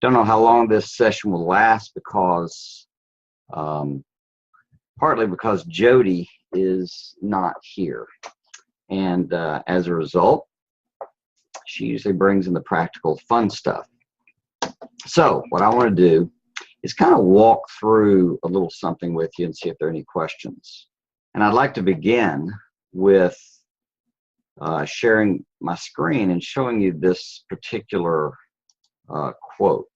Don't know how long this session will last because partly because Jody is not here. And as a result, she usually brings in the practical fun stuff. So what I want to do is kind of walk through a little something with you and see if there are any questions. And I'd like to begin with sharing my screen and showing you this particular quote.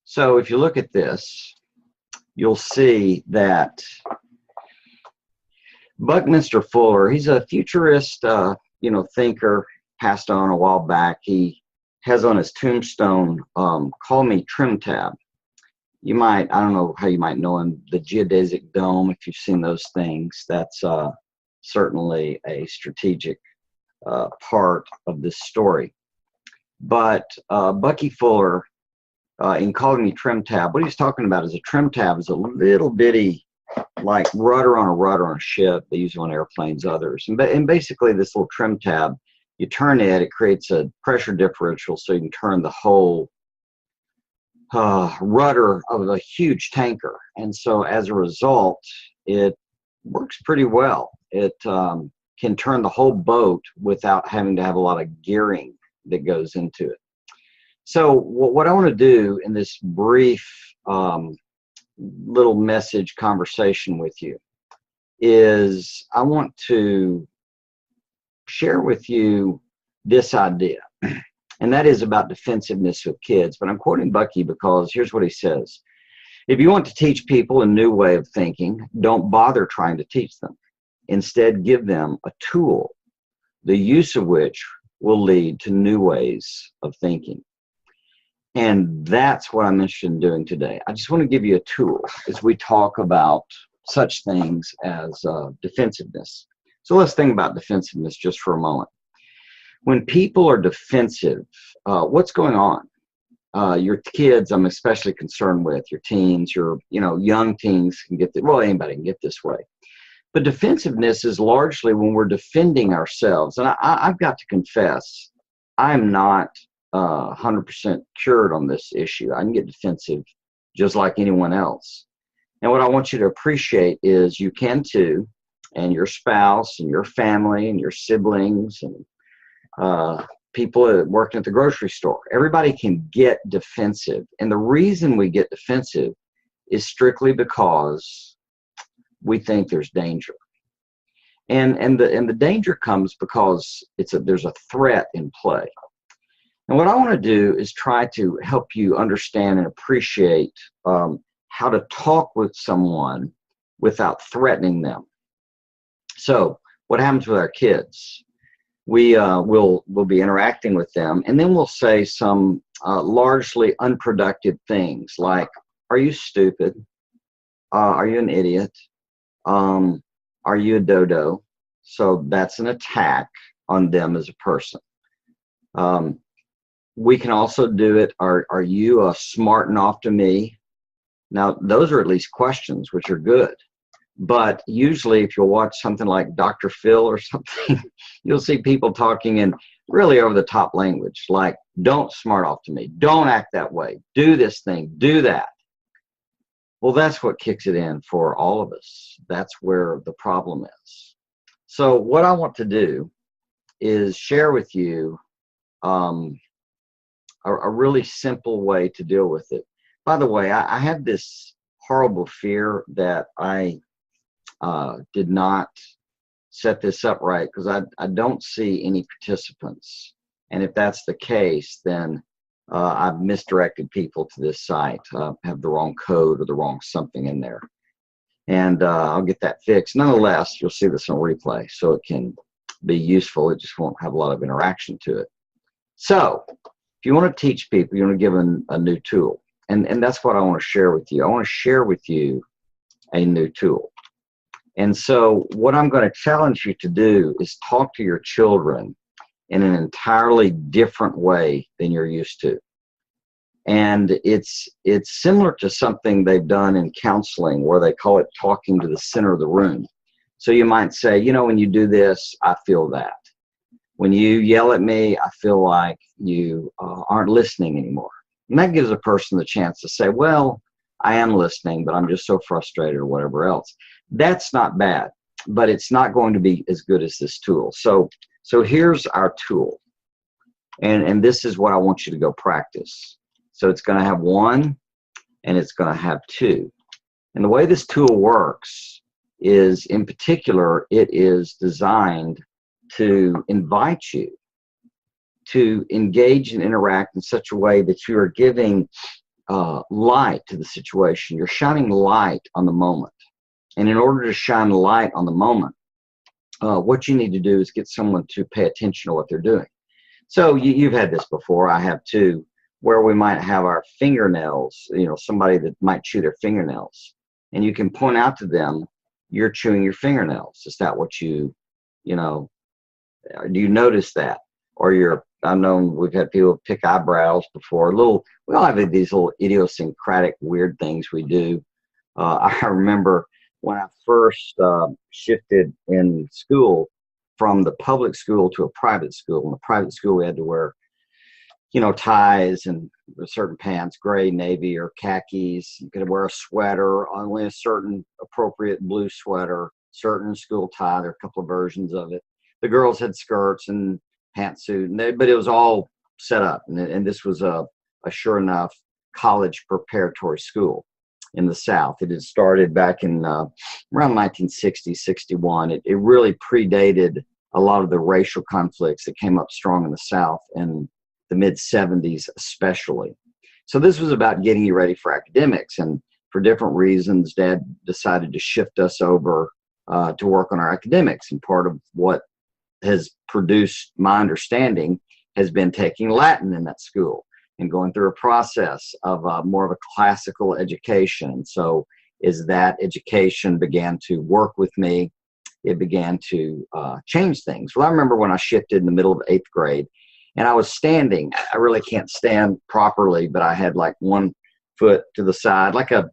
So if you look at this, you'll see that Buckminster Fuller, he's a futurist, thinker, passed on a while back. He has on his tombstone, call me Trim Tab. You might, I don't know how you might know him, the geodesic dome, if you've seen those things. That's certainly a strategic part of this story. But Bucky Fuller, in calling me Trim Tab, what he's talking about is a trim tab is a little bitty, like rudder on a ship. They use it on airplanes, others. And basically this little trim tab, you turn it, it creates a pressure differential so you can turn the whole rudder of a huge tanker. And so as a result, it works pretty well. It can turn the whole boat without having to have a lot of gearing that goes into it. So what I want to do in this brief little message conversation with you is I want to share with you this idea, and that is about defensiveness with kids. But I'm quoting Bucky because here's what he says. If you want to teach people a new way of thinking, don't bother trying to teach them. Instead, give them a tool, the use of which will lead to new ways of thinking. And that's what I'm interested in doing today. I just want to give you a tool as we talk about such things as defensiveness. So let's think about defensiveness just for a moment. When people are defensive, what's going on? Your kids, I'm especially concerned with, your teens, your young teens can get this, well, anybody can get this way. But defensiveness is largely when we're defending ourselves. And I've got to confess, I'm not 100% cured on this issue. I can get defensive just like anyone else. And what I want you to appreciate is you can too, and your spouse and your family and your siblings and people working at the grocery store. Everybody can get defensive. And the reason we get defensive is strictly because we think there's danger. And the danger comes because there's a threat in play. And what I want to do is try to help you understand and appreciate how to talk with someone without threatening them. So what happens with our kids? We'll be interacting with them, and then we'll say some largely unproductive things like, are you stupid? Are you an idiot? Are you a dodo? So that's an attack on them as a person. We can also do it, are you smarting off to me? Now, those are at least questions, which are good. But usually if you'll watch something like Dr. Phil or something, you'll see people talking in really over-the-top language, like, don't smart off to me, don't act that way, do this thing, do that. Well, that's what kicks it in for all of us. That's where the problem is. So what I want to do is share with you a really simple way to deal with it. By the way, I have this horrible fear that I did not set this up right because I don't see any participants. And if that's the case, then I've misdirected people to this site, have the wrong code or the wrong something in there. And I'll get that fixed. Nonetheless, you'll see this on replay, so it can be useful. It just won't have a lot of interaction to it. So if you want to teach people, you want to give them a new tool. And that's what I want to share with you. I want to share with you a new tool. And so what I'm going to challenge you to do is talk to your children in an entirely different way than you're used to. And it's similar to something they've done in counseling where they call it talking to the center of the room. So you might say, when you do this, I feel that. When you yell at me, I feel like you aren't listening anymore. And that gives a person the chance to say, well, I am listening, but I'm just so frustrated or whatever else. That's not bad, but it's not going to be as good as this tool. So here's our tool. And this is what I want you to go practice. So it's going to have 1 and it's going to have 2. And the way this tool works is, in particular, it is designed to invite you to engage and interact in such a way that you are giving light to the situation. You're shining light on the moment. And in order to shine light on the moment, what you need to do is get someone to pay attention to what they're doing. So you've had this before, I have too, where we might have our fingernails, somebody that might chew their fingernails. And you can point out to them, you're chewing your fingernails. Is that what do you notice that? Or I've known we've had people pick eyebrows before. We all have these little idiosyncratic weird things we do. I remember when I first shifted in school from the public school to a private school. In the private school, we had to wear, ties and certain pants, gray, navy, or khakis. You could wear a sweater, only a certain appropriate blue sweater, certain school tie. There are a couple of versions of it. The girls had skirts and pantsuit, but it was all set up. And this was a sure enough college preparatory school in the South. It had started back in around 1960, 61. It really predated a lot of the racial conflicts that came up strong in the South in the mid-70s especially. So this was about getting you ready for academics. And for different reasons, Dad decided to shift us over to work on our academics. And part of what has produced my understanding has been taking Latin in that school and going through a process of more of a classical education. So as that education began to work with me, it began to change things. Well, I remember when I shifted in the middle of 8th grade, and I was standing. I really can't stand properly, but I had like one foot to the side, like a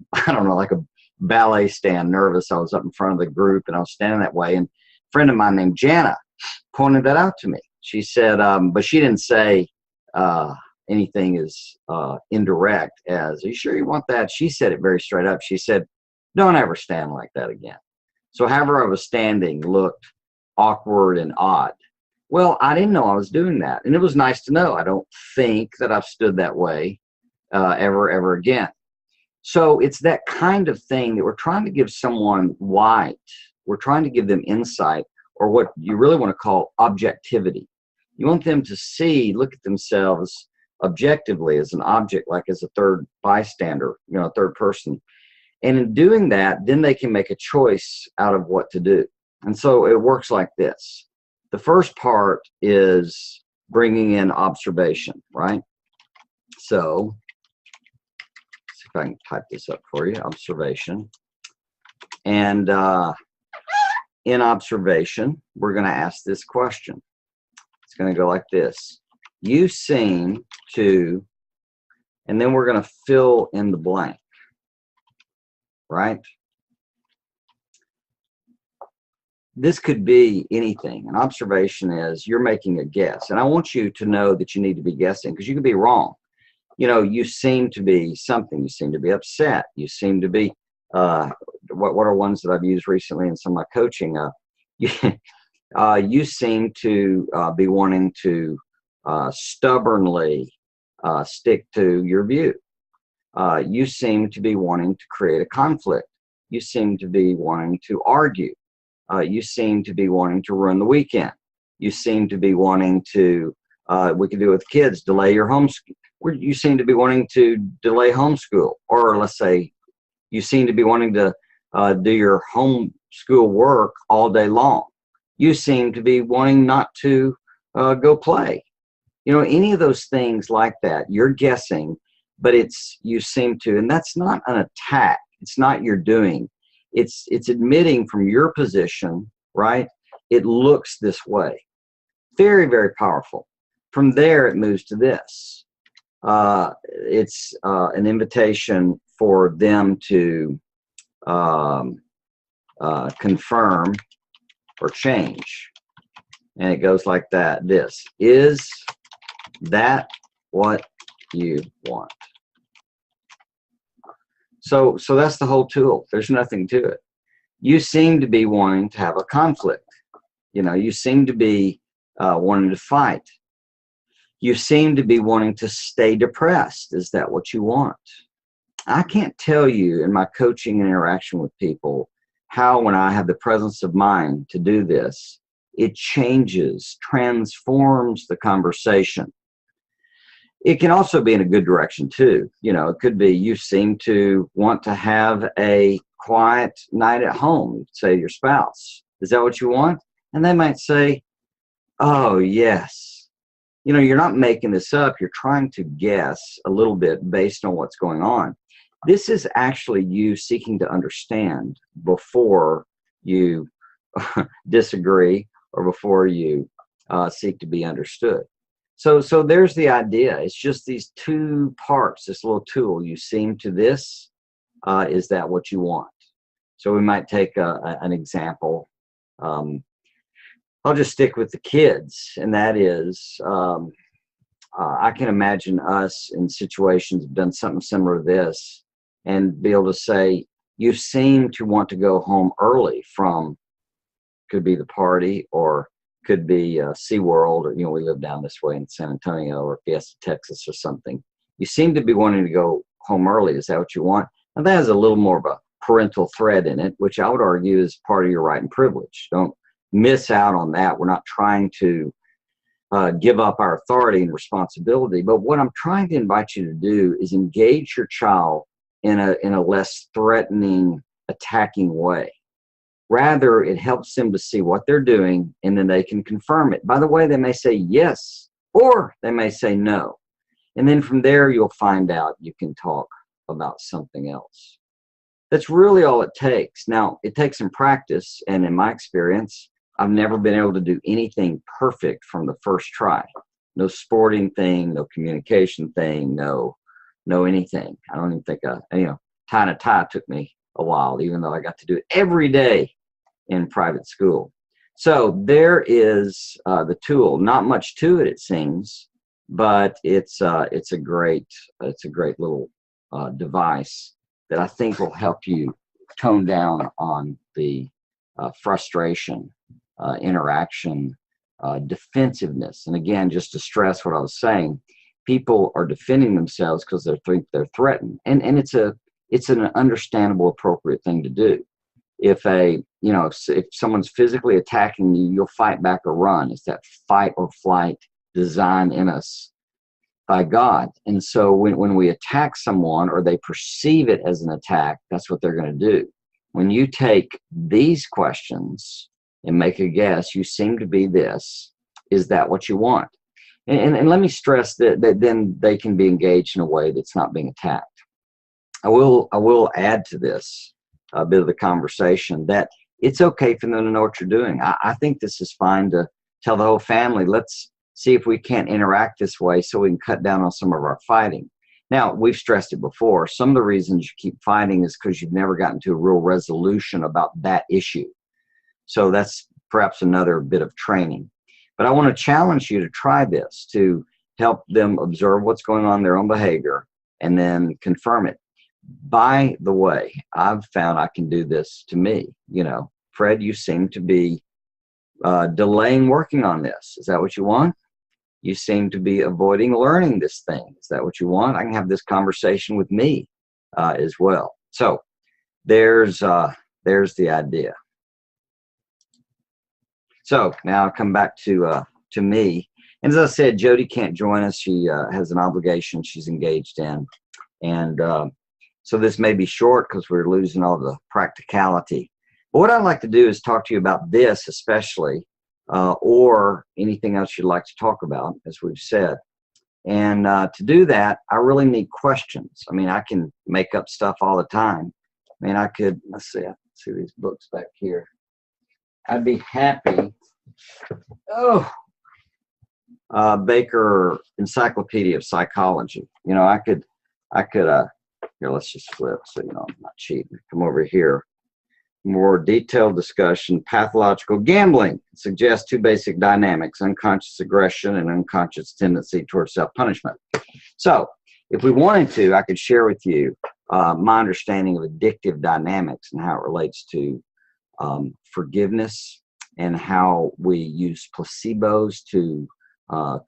ballet stand, nervous. I was up in front of the group, and I was standing that way. And a friend of mine named Jana pointed that out to me. She said, but she didn't say anything as indirect as, are you sure you want that? She said it very straight up. She said, don't ever stand like that again. So however I was standing looked awkward and odd. Well, I didn't know I was doing that. And it was nice to know. I don't think that I've stood that way ever again. So it's that kind of thing that we're trying to give someone light. We're trying to give them insight, or what you really want to call objectivity. You want them to look at themselves objectively as an object, like as a third bystander, a third person. And in doing that, then they can make a choice out of what to do. And so it works like this. The first part is bringing in observation, right? So, let's see if I can type this up for you, observation. And in observation, we're going to ask this question. It's going to go like this. You seem to, and then we're going to fill in the blank, right? This could be anything. An observation is you're making a guess. And I want you to know that you need to be guessing, because you could be wrong. You seem to be something. You seem to be upset. You seem to be, what are ones that I've used recently in some of my coaching? You seem to be wanting to stubbornly stick to your view. You seem to be wanting to create a conflict. You seem to be wanting to argue. You seem to be wanting to ruin the weekend. You seem to be wanting to, we can do it with kids, delay your homeschool. You seem to be wanting to delay homeschool. Or let's say you seem to be wanting to do your homeschool work all day long. You seem to be wanting not to go play. Any of those things like that, you're guessing, but you seem to, and that's not an attack. It's not your doing. It's admitting from your position, right? It looks this way. Very, very powerful. From there, it moves to this. It's an invitation for them to confirm or change. And it goes like that. This is that what you want. So that's the whole tool. There's nothing to it. You seem to be wanting to have a conflict. You know, you seem to be wanting to fight. You seem to be wanting to stay depressed. Is that what you want? I can't tell you in my coaching and interaction with people how, when I have the presence of mind to do this, it changes, transforms the conversation. It can also be in a good direction too. You know, it could be you seem to want to have a quiet night at home, say your spouse. Is that what you want? And they might say, oh, yes. You know, you're not making this up. You're trying to guess a little bit based on what's going on. This is actually you seeking to understand before you disagree or before you seek to be understood. So there's the idea. It's just these two parts, this little tool. You seem to this. Is that what you want? So we might take an example. I'll just stick with the kids, and that is, I can imagine us in situations have done something similar to this and be able to say, you seem to want to go home early from, could be the party or could be SeaWorld, or, you know, we live down this way in San Antonio or Fiesta, Texas or something. You seem to be wanting to go home early. Is that what you want? Now that has a little more of a parental thread in it, which I would argue is part of your right and privilege. Don't miss out on that. We're not trying to give up our authority and responsibility, but what I'm trying to invite you to do is engage your child in a less threatening, attacking way. Rather, it helps them to see what they're doing, and then they can confirm it. By the way, they may say yes, or they may say no. And then from there, you'll find out you can talk about something else. That's really all it takes. Now, it takes some practice, and in my experience, I've never been able to do anything perfect from the first try. No sporting thing, no communication thing, no anything. I don't even think, tying a tie took me a while, even though I got to do it every day in private school. So there is the tool. Not much to it, it seems, but it's a great little device that I think will help you tone down on the frustration, interaction, defensiveness. And again, just to stress what I was saying, people are defending themselves because they're threatened, and it's an understandable, appropriate thing to do. If someone's physically attacking you, you'll fight back or run. It's that fight or flight design in us by God. And so when we attack someone or they perceive it as an attack, that's what they're going to do. When you take these questions and make a guess, you seem to be this. Is that what you want? And let me stress that then they can be engaged in a way that's not being attacked. I will add to this a bit of the conversation that it's okay for them to know what you're doing. I think this is fine to tell the whole family, let's see if we can't interact this way so we can cut down on some of our fighting. Now, we've stressed it before. Some of the reasons you keep fighting is because you've never gotten to a real resolution about that issue. So that's perhaps another bit of training. But I want to challenge you to try this, to help them observe what's going on in their own behavior and then confirm it. By the way, I've found I can do this to me. You know, Fred, you seem to be delaying working on this. Is that what you want? You seem to be avoiding learning this thing. Is that what you want? I can have this conversation with me as well. So there's the idea. So now I'll come back to me. And as I said, Jody can't join us. She has an obligation she's engaged in. And so this may be short because we're losing all the practicality. But what I'd like to do is talk to you about this especially, or anything else you'd like to talk about, as we've said. And to do that, I really need questions. I mean, I can make up stuff all the time. I mean, I could, let's see these books back here. I'd be happy. Baker Encyclopedia of Psychology. You know, I could, here, let's just flip so, you know, I'm not cheating. Come over here. more detailed discussion, pathological gambling suggests two basic dynamics: unconscious aggression and unconscious tendency towards self-punishment. So if we wanted to, I could share with you my understanding of addictive dynamics and how it relates to forgiveness, and how we use placebos to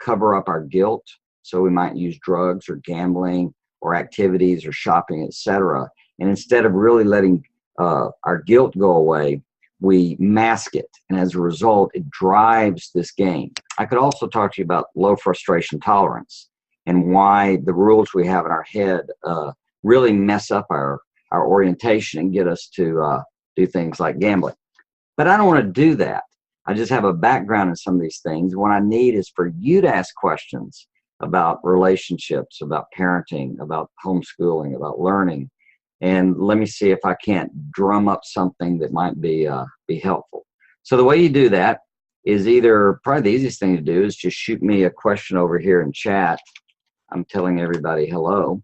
cover up our guilt. So we might use drugs or gambling or activities or shopping, etc. And instead of really letting our guilt go away, we mask it. And as a result, it drives this game. I could also talk to you about low frustration tolerance and why the rules we have in our head really mess up our orientation and get us to do things like gambling. But I don't want to do that. I just have a background in some of these things. What I need is for you to ask questions about relationships, about parenting, about homeschooling, about learning. And let me see if I can't drum up something that might be helpful. So the way you do that is either, probably the easiest thing to do is just shoot me a question over here in chat. I'm telling everybody hello.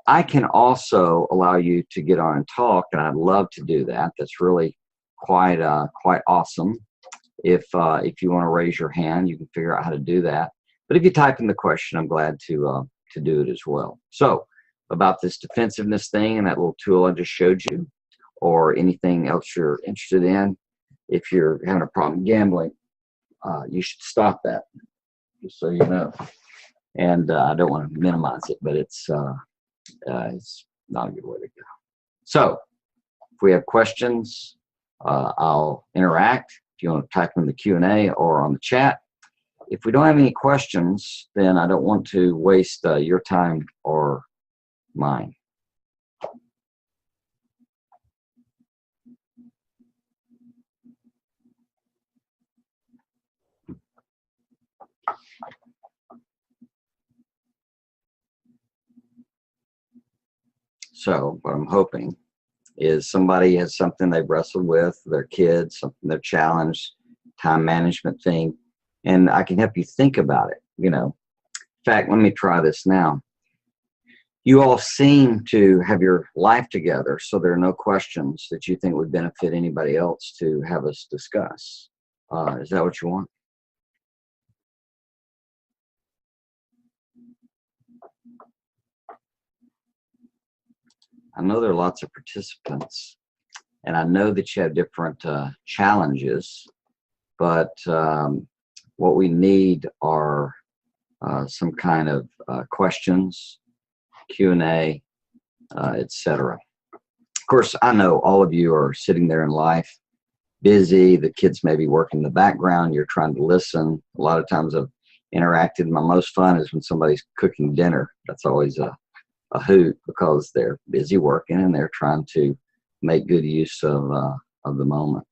I can also allow you to get on and talk, and I'd love to do that. That's really quite awesome. If you want to raise your hand, you can figure out how to do that. But if you type in the question, I'm glad to do it as well. So about this defensiveness thing and that little tool I just showed you, or anything else you're interested in, if you're having a problem gambling, you should stop that, just so you know. And I don't want to minimize it, but it's not a good way to go. So if we have questions, I'll interact. If you want to type in the Q&A or on the chat. If we don't have any questions, then I don't want to waste your time or mine. So what I'm hoping is somebody has something they've wrestled with, their kids, something they're challenged, time management thing, and I can help you think about it. In fact, let me try this now. You all seem to have your life together, so there are no questions that you think would benefit anybody else to have us discuss. Is that what you want? I know there are lots of participants, and I know that you have different challenges, but what we need are some kind of questions, Q&A, etc. Of course, I know all of you are sitting there in life, busy. The kids may be working in the background. You're trying to listen. A lot of times I've interacted. My most fun is when somebody's cooking dinner. That's always a hoot, because they're busy working and they're trying to make good use of the moment.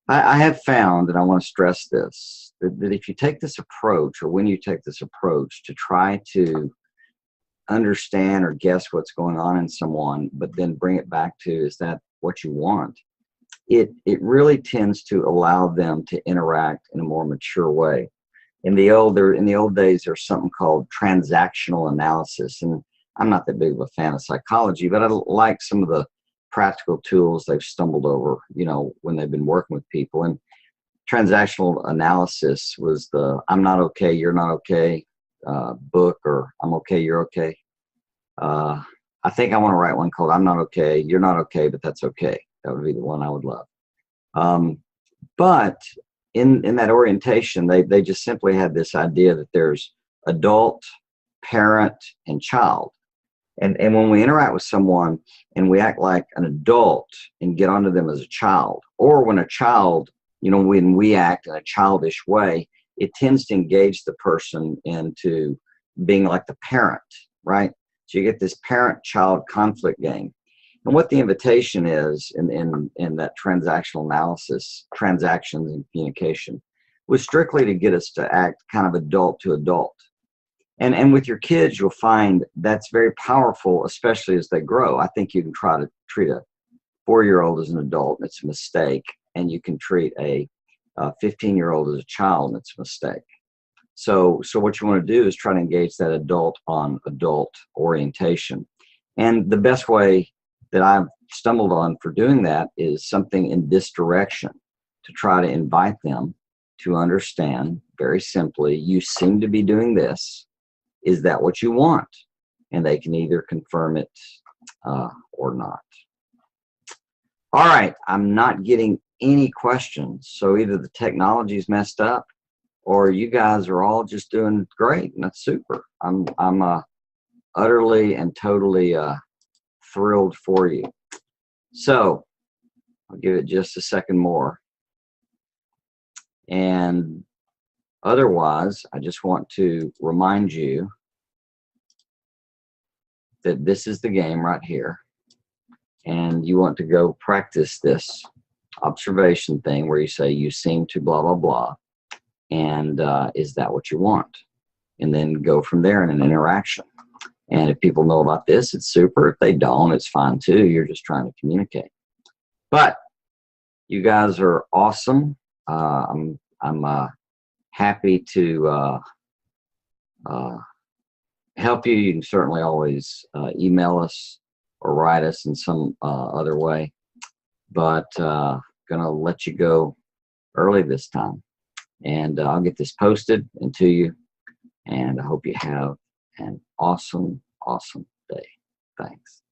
I have found, and I want to stress this, that if you take this approach, or when you take this approach to try to understand or guess what's going on in someone, but then bring it back to, is that what you want? It really tends to allow them to interact in a more mature way. In the old days, there's something called transactional analysis, and I'm not that big of a fan of psychology, but I like some of the practical tools they've stumbled over, when they've been working with people. And transactional analysis was the "I'm not okay, you're not okay" book, or "I'm okay, you're okay." I think I want to write one called "I'm not okay, you're not okay, but that's okay." That would be the one I would love. But in that orientation, they just simply had this idea that there's adult, parent, and child. And when we interact with someone and we act like an adult and get onto them as a child, or when a child, when we act in a childish way, it tends to engage the person into being like the parent, right? So you get this parent-child conflict game. And what the invitation is in that transactional analysis, transactions and communication, was strictly to get us to act kind of adult to adult. And with your kids, you'll find that's very powerful, especially as they grow. I think you can try to treat a 4-year-old as an adult, and it's a mistake. And you can treat a 15-year-old as a child, and it's a mistake. So what you want to do is try to engage that adult on adult orientation. And the best way that I've stumbled on for doing that is something in this direction, to try to invite them to understand very simply, you seem to be doing this. Is that what you want? And they can either confirm it or not. All right, I'm not getting any questions. So either the technology's messed up or you guys are all just doing great, and that's super. I'm utterly and totally thrilled for you. So I'll give it just a second more. And otherwise, I just want to remind you that this is the game right here. And you want to go practice this observation thing where you say, you seem to blah, blah, blah. And is that what you want? And then go from there in an interaction. And if people know about this, it's super. If they don't, it's fine too. You're just trying to communicate. But you guys are awesome. I'm happy to help you. You can certainly always email us or write us in some other way. But gonna let you go early this time. And I'll get this posted and to you. And I hope you have an awesome, awesome day. Thanks.